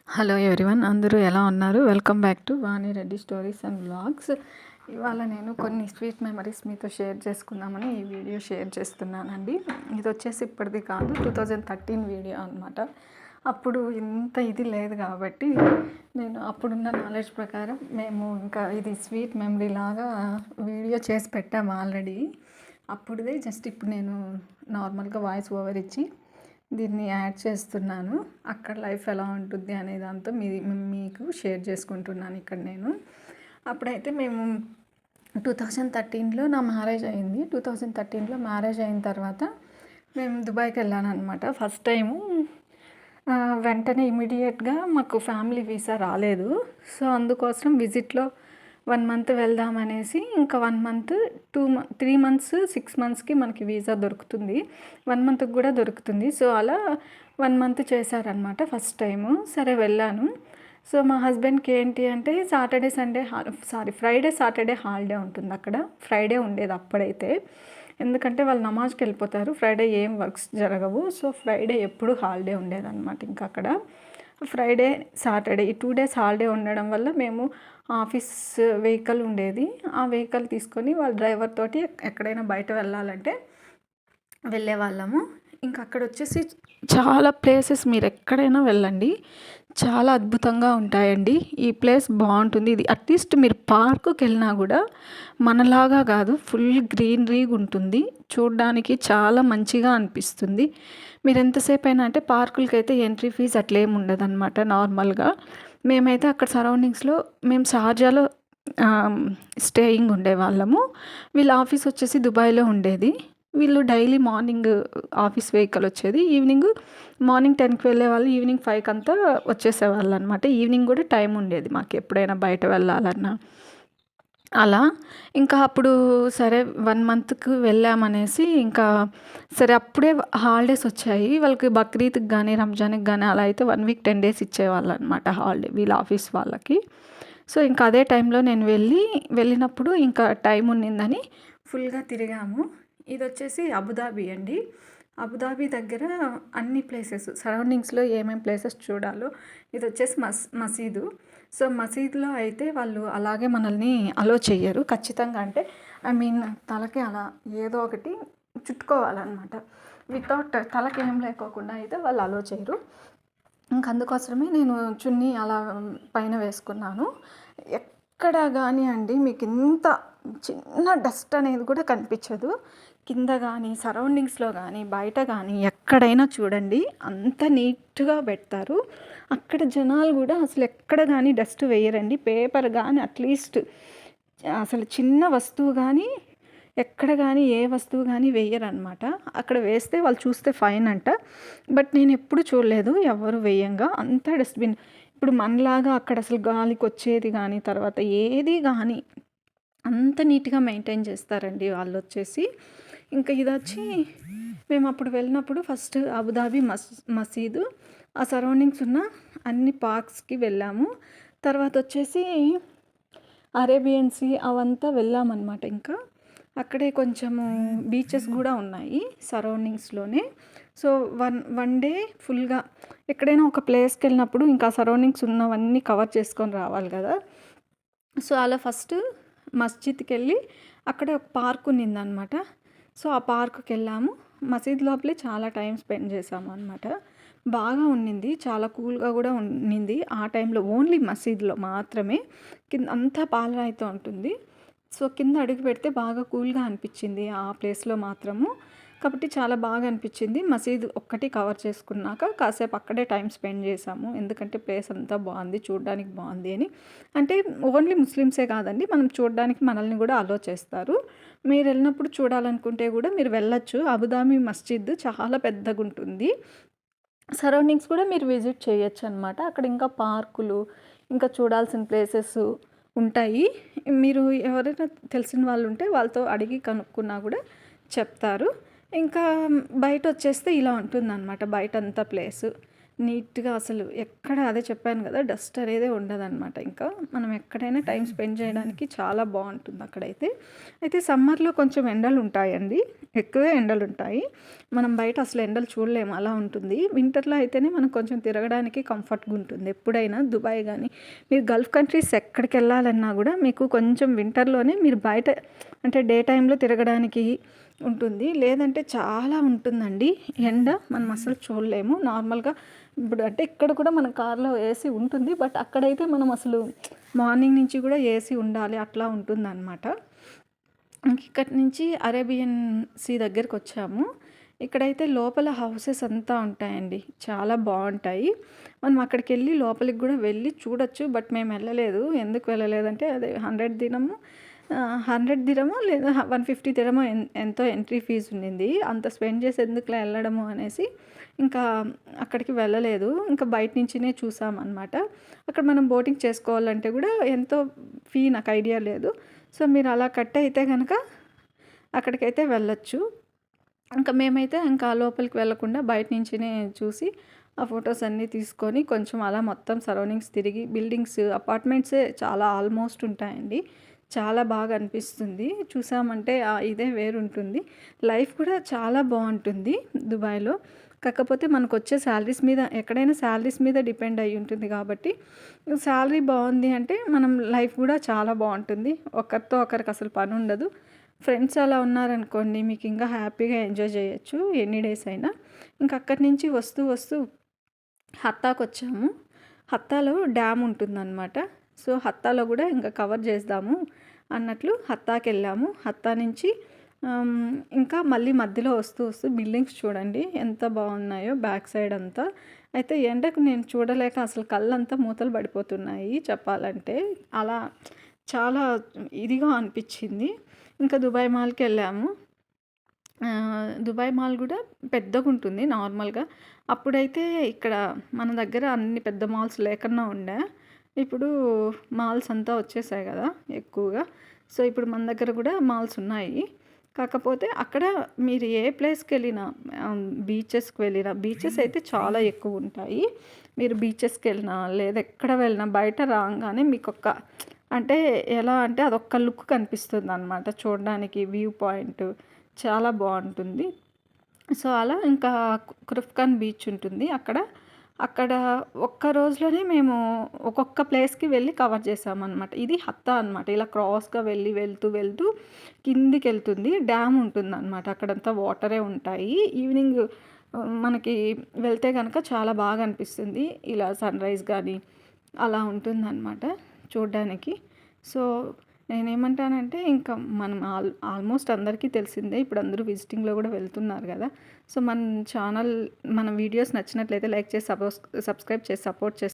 Hello everyone, అందరూ ఎలా ఉన్నారు? Welcome back to Vani Reddy stories and vlogs. ఇవాళ నేను కొన్ని స్వీట్ మెమరీస్ మీతో షేర్ చేసుకుందామని ఈ వీడియో షేర్ చేస్తున్నానండి. ఇది వచ్చేసి ఇప్పటిది కాదు, 2013 వీడియో అనమాట. అప్పుడు ఇంత ఇది లేదు కాబట్టి నేను అప్పుడున్న నాలెడ్జ్ ప్రకారం మేము ఇంకా ఇది స్వీట్ మెమరీ లాగా వీడియో చేసి పెట్టాము ఆల్రెడీ. అప్పుడుదే జస్ట్ ఇప్పుడు నేను నార్మల్గా వాయిస్ ఓవర్ ఇచ్చి దీన్ని యాడ్ చేస్తున్నాను. అక్కడ లైఫ్ ఎలా ఉంటుంది అనే దాంతో మీకు షేర్ చేసుకుంటున్నాను ఇక్కడ నేను. అప్పుడైతే మేము 2013లో నా మ్యారేజ్ అయింది. 2013లో మ్యారేజ్ అయిన తర్వాత మేము దుబాయ్కి వెళ్ళాను అనమాట. ఫస్ట్ టైము వెంటనే ఇమీడియట్గా మాకు ఫ్యామిలీ వీసా రాలేదు. సో అందుకోసం విజిట్లో 1 మంత్ వెళ్దామనేసి ఇంకా 1 మంత్ 3 మంత్స్ 6 మంత్స్కి మనకి వీసా దొరుకుతుంది. 1 మంత్కి కూడా దొరుకుతుంది. సో అలా 1 మంత్ చేశారనమాట ఫస్ట్ టైము. సరే వెళ్ళాను. సో మా హస్బెండ్కి ఏంటి అంటే ఫ్రైడే సాటర్డే హాలిడే ఉంటుంది అక్కడ. ఫ్రైడే ఉండేది అప్పుడైతే, ఎందుకంటే వాళ్ళు నమాజ్కి వెళ్ళిపోతారు. ఫ్రైడే ఏం వర్క్స్ జరగవు. సో ఫ్రైడే ఎప్పుడు హాలిడే ఉండేదన్నమాట. ఇంకా అక్కడ ఫ్రైడే సాటర్డే ఈ 2 డేస్ హాలిడే ఉండడం వల్ల మేము ఆఫీస్ వెహికల్ ఉండేది. ఆ వెహికల్ తీసుకొని వాళ్ళ డ్రైవర్ తోటి ఎక్కడైనా బయట వెళ్ళాలంటే వెళ్ళే వాళ్ళము. ఇంకా అక్కడ వచ్చేసి చాలా ప్లేసెస్ మీరు ఎక్కడైనా వెళ్ళండి, చాలా అద్భుతంగా ఉంటాయండి. ఈ ప్లేస్ బాగుంటుంది. ఇది అట్లీస్ట్ మీరు పార్కుకి వెళ్ళినా కూడా మనలాగా కాదు, ఫుల్ గ్రీనరీగా ఉంటుంది. చూడడానికి చాలా మంచిగా అనిపిస్తుంది. మీరు ఎంతసేపు అయినా అంటే పార్కులకి అయితే ఎంట్రీ ఫీజు అట్లేమి ఉండదు అనమాట. నార్మల్గా మేమైతే అక్కడ సరౌండింగ్స్లో మేము షార్జాలో స్టేయింగ్ ఉండేవాళ్ళము. వీళ్ళ ఆఫీస్ వచ్చేసి దుబాయ్లో ఉండేది. వీళ్ళు డైలీ మార్నింగ్ ఆఫీస్ వెహికల్ వచ్చేది. మార్నింగ్ 10కి వెళ్ళే వాళ్ళు ఈవినింగ్ 5కి అంతా వచ్చేసేవాళ్ళు అనమాట. ఈవినింగ్ కూడా టైం ఉండేది మాకు ఎప్పుడైనా బయట వెళ్ళాలన్నా. అలా ఇంకా అప్పుడు సరే 1 మంత్కి వెళ్ళామనేసి ఇంకా సరే అప్పుడే హాలిడేస్ వచ్చాయి వాళ్ళకి. బక్రీద్కి కానీ రంజాన్కి కానీ అలా అయితే 1 వీక్ 10 డేస్ ఇచ్చేవాళ్ళు అనమాట హాలిడే వీళ్ళ ఆఫీస్ వాళ్ళకి. సో ఇంకా అదే టైంలో నేను వెళ్ళినప్పుడు ఇంకా టైం ఉన్నిందని ఫుల్గా తిరిగాము. ఇది వచ్చేసి అబుదాబి అండి. అబుదాబి దగ్గర అన్ని ప్లేసెస్ సరౌండింగ్స్లో ఏమేమి ప్లేసెస్ చూడాలో. ఇది వచ్చేసి మసీదు. సో మసీదులో అయితే వాళ్ళు అలాగే మనల్ని అలో చెయ్యరు ఖచ్చితంగా. అంటే తలకి అలా ఏదో ఒకటి చుట్టుకోవాలన్నమాట. వితౌట్ తలకి ఏం లేకోకుండా అయితే వాళ్ళు అలో చేయరు. ఇంక అందుకోసమే నేను చున్నీ అలా పైన వేసుకున్నాను. ఎక్కడ కానీ అండి మీకు ఇంత చిన్న డస్ట్ అనేది కూడా కనిపించదు. కింద కానీ సరౌండింగ్స్లో కానీ బయట కానీ ఎక్కడైనా చూడండి అంత నీట్గా పెడతారు. అక్కడ జనాలు కూడా అసలు ఎక్కడ కానీ డస్ట్ వేయరండి. పేపర్ కానీ అట్లీస్ట్ అసలు చిన్న వస్తువు కానీ ఎక్కడ కానీ ఏ వస్తువు కానీ వేయరనమాట. అక్కడ వేస్తే వాళ్ళు చూస్తే ఫైన్ అంట. బట్ నేను ఎప్పుడు చూడలేదు ఎవరు వేయంగా. అంతా డస్ట్బిన్. ఇప్పుడు మనలాగా అక్కడ అసలు గాలికి వచ్చేది కానీ తర్వాత ఏది కానీ అంత నీట్గా మెయింటైన్ చేస్తారండి వాళ్ళు వచ్చేసి. ఇంకా ఇది వచ్చి మేము అప్పుడు వెళ్ళినప్పుడు ఫస్ట్ అబుదాబి మసీదు ఆ సరౌండింగ్స్ ఉన్న అన్ని పార్క్స్కి వెళ్ళాము. తర్వాత వచ్చేసి అరేబియన్ సీ అవంతా వెళ్ళామన్నమాట. ఇంకా అక్కడే కొంచెము బీచెస్ కూడా ఉన్నాయి సరౌండింగ్స్లోనే. సో వన్ డే ఫుల్గా ఎక్కడైనా ఒక ప్లేస్కి వెళ్ళినప్పుడు ఇంకా సరౌండింగ్స్ ఉన్నవన్నీ కవర్ చేసుకొని రావాలి కదా. సో అలా ఫస్ట్ మస్జిద్కి వెళ్ళి అక్కడ ఒక పార్క్ ఉన్నిందనమాట. సో ఆ పార్క్కి వెళ్ళాము. మసీద్ లోపలే చాలా టైం స్పెండ్ చేసాము అనమాట. బాగా ఉన్నింది, చాలా కూల్గా కూడా ఉన్నింది ఆ టైంలో. ఓన్లీ మసీద్లో మాత్రమే. కింద అంతా పాలరాయితో ఉంటుంది. సో కింద అడుగు పెడితే బాగా కూల్గా అనిపించింది ఆ ప్లేస్లో మాత్రము. కాబట్టి చాలా బాగా అనిపించింది. మసీదు ఒక్కటి కవర్ చేసుకున్నాక కాసేపు అక్కడే టైం స్పెండ్ చేసాము. ఎందుకంటే ప్లేస్ అంతా బాగుంది, చూడడానికి బాగుంది అని. అంటే ఓన్లీ ముస్లిమ్సే కాదండి, మనం చూడడానికి మనల్ని కూడా అలో చేస్తారు. మీరు వెళ్ళినప్పుడు చూడాలనుకుంటే కూడా మీరు వెళ్ళొచ్చు. అబుదాబి మస్జిద్ చాలా పెద్దగా ఉంటుంది. సరౌండింగ్స్ కూడా మీరు విజిట్ చేయొచ్చు అనమాట. అక్కడ ఇంకా పార్కులు ఇంకా చూడాల్సిన ప్లేసెస్ ఉంటాయి. మీరు ఎవరైనా తెలిసిన వాళ్ళు ఉంటే వాళ్ళతో అడిగి కనుక్కున్నా కూడా చెప్తారు. ఇంకా బయట వచ్చేస్తే ఇలా ఉంటుందన్నమాట బయట అంతా ప్లేసు. నీట్‌గా అసలు ఎక్కడ అదే చెప్పాను కదా! డస్ట్ అనేదే ఉండదనమాట. ఇంకా మనం ఎక్కడైనా టైం స్పెండ్ చేయడానికి చాలా బావుంటుంది అక్కడైతే. అయితే సమ్మర్‌లో కొంచెం ఎండలుంటాయండి. ఎక్కువే ఎండలుంటాయి. మనం బయట అసలు ఎండలు చూడలేము అలా ఉంటుంది. వింటర్‌లో అయితేనే మనకు కొంచెం తిరగడానికి కంఫర్ట్‌గా ఉంటుంది. ఎప్పుడైనా దుబాయ్ గానీ, మీరు గల్ఫ్ కంట్రీస్ ఎక్కడికెళ్ళాలన్నా గూడా మీకు కొంచెం వింటర్‌లోనే మీరు బయట అంటే డే టైమ్‌లో తిరగడానికి ఉంటుంది. లేదంటే చాలా ఉంటుందండి ఎండ. మనం అసలు చూడలేము. నార్మల్‌గా ఇప్పుడు అంటే ఇక్కడ కూడా మన కార్‌లో ఏసీ ఉంటుంది. బట్ అక్కడైతే మనం అసలు మార్నింగ్ నుంచి కూడా ఏసీ ఉండాలి అట్లా ఉంటుందనమాట. ఇక్కడి నుంచి అరేబియన్ సీ దగ్గరకొచ్చాము. ఇక్కడైతే లోపల హౌసెస్ అంతా ఉంటాయండి. చాలా బావుంటాయి. మనం అక్కడికెళ్ళి లోపలికి గూడా వెళ్ళి చూడొచ్చు. బట్ మేము వెళ్ళలేదు. ఎందుకు వెళ్ళలేదంటే అదే 100 దిరము 100 దిరమో లేదా 150 దిరమో ఎంతో ఎంట్రీ ఫీజ్ ఉండింది. అంత స్పెండ్ చేసి ఎందుకులే ఎళ్ళడము అనేసి ఇంకా అక్కడికి వెళ్ళలేదు. ఇంకా బయట నుంచినే చూసామనమాట. అక్కడ మనం బోటింగ్ చేసుకోవాలంటే గూడా ఎంతో ఫీ నాకు ఐడియా లేదు. సో, మీరు అలా కట్ అయితే గనక అక్కడికైతే వెళ్ళొచ్చు. ఇంకా మేమైతే ఇంకా లోపలికి వెళ్ళకుండా బయట నుంచినే చూసి ఆ ఫొటోస్ అన్నీ తీసుకొని కొంచెం అలా మొత్తం సరౌండింగ్స్ తిరిగి బిల్డింగ్స్, అపార్ట్మెంట్సే చాలా ఆల్మోస్ట్ ఉంటాయండి. చాలా బాగా అనిపిస్తుంది. చూసామంటే ఇదే వేరుంటుంది. లైఫ్ కూడా చాలా బావుంటుంది దుబాయ్‌లో. కాకపోతే మనకొచ్చే శాలరీస్ మీద ఎక్కడైనా శాలరీస్ మీద డిపెండ్ అయ్యి ఉంటుంది కాబట్టి, శాలరీ బావుంది అంటే మనం లైఫ్ కూడా చాలా బావుంటుంది. ఒకరితో ఒకరికి అసలు పనుండదు. ఫ్రెండ్స్ అలా ఉన్నారనుకోండి మీకు ఇంకా హ్యాపీగా ఎంజాయ్ చేయొచ్చు ఎన్ని డేస్ అయినా. ఇంక అక్కడి నుంచి వస్తూ వస్తూ హత్తాకొచ్చాము. హత్తాలో డ్యామ్ ఉంటుందనమాట. సో, హత్తాలో గూడా ఇంక కవర్ చేద్దాము అన్నట్లు హత్తాకెళ్ళాము. హత్తా నుంచి ఇంకా మళ్ళీ మధ్యలో వస్తూ వస్తూ బిల్డింగ్స్ చూడండి ఎంత బాగున్నాయో బ్యాక్ సైడ్ అంతా. అయితే ఎండకు నేను చూడలేక అసలు కళ్ళంతా మూతలు పడిపోతున్నాయి చెప్పాలంటే. అలా చాలా ఇదిగా అనిపిచ్చింది. ఇంకా దుబాయ్ మాల్‌కెళ్ళాము. దుబాయ్ మాల్ గూడా పెద్దగుంటుంది నార్మల్‌గా. అప్పుడైతే ఇక్కడ మన దగ్గర అన్ని పెద్ద మాల్స్ లేకన్నా ఉండే. ఇప్పుడు మాల్స్ అంతా వచ్చేసాయి గదా! ఎక్కువగా. సో, ఇప్పుడు మన దగ్గర గూడా మాల్స్ ఉన్నాయి. కాకపోతే అక్కడ మీరు ఏ ప్లేస్‌కెళ్ళినా బీచెస్‌కి వెళ్ళినా బీచెస్ అయితే చాలా ఎక్కువుంటాయి. మీరు బీచెస్‌కెళ్ళినా లేదా ఎక్కడ వెళ్ళినా బయట రాంగానే మీకొక అంటే ఎలా అంటే అదొక్క లుక్ కనిపిస్తుందనమాట చూడడానికి వ్యూ పాయింట్. చాలా బావుంటుంది. సో, అలా ఇంకా క్రిఫ్‌కాన్ బీచ్ ఉంటుంది. అక్కడ ఒక్క రోజులోనే మేము ఒక్కొక్క ప్లేస్‌కి వెళ్ళి కవర్ చేసామనమాట. ఇది హత్తా అనమాట. ఇలా క్రాస్‌గా వెళ్ళి వెళ్తూ కిందికెళ్తుంది. డ్యామ్ ఉంటుందనమాట. అక్కడంతా వాటరే ఉంటాయి. ఈవినింగ్ మనకి వెళ్తే గనక చాలా బాగా అనిపిస్తుంది. ఇలా సన్‌రైజ్ గానీ అలా ఉంటుందనమాట చూడ్డానికి. సో, నేనేమంటానంటే ఇంకా మనం ఆల్మోస్ట్ అందరికీ తెలిసిందే. ఇప్పుడు అందరూ విజిటింగ్‌లో గూడా వెళ్తున్నారు గదా! సో, మన ఛానల్ మన వీడియోస్ నచ్చినట్లయితే లైక్ చేసి సబ్స్క్రైబ్ చేసి సపోర్ట్ చేసి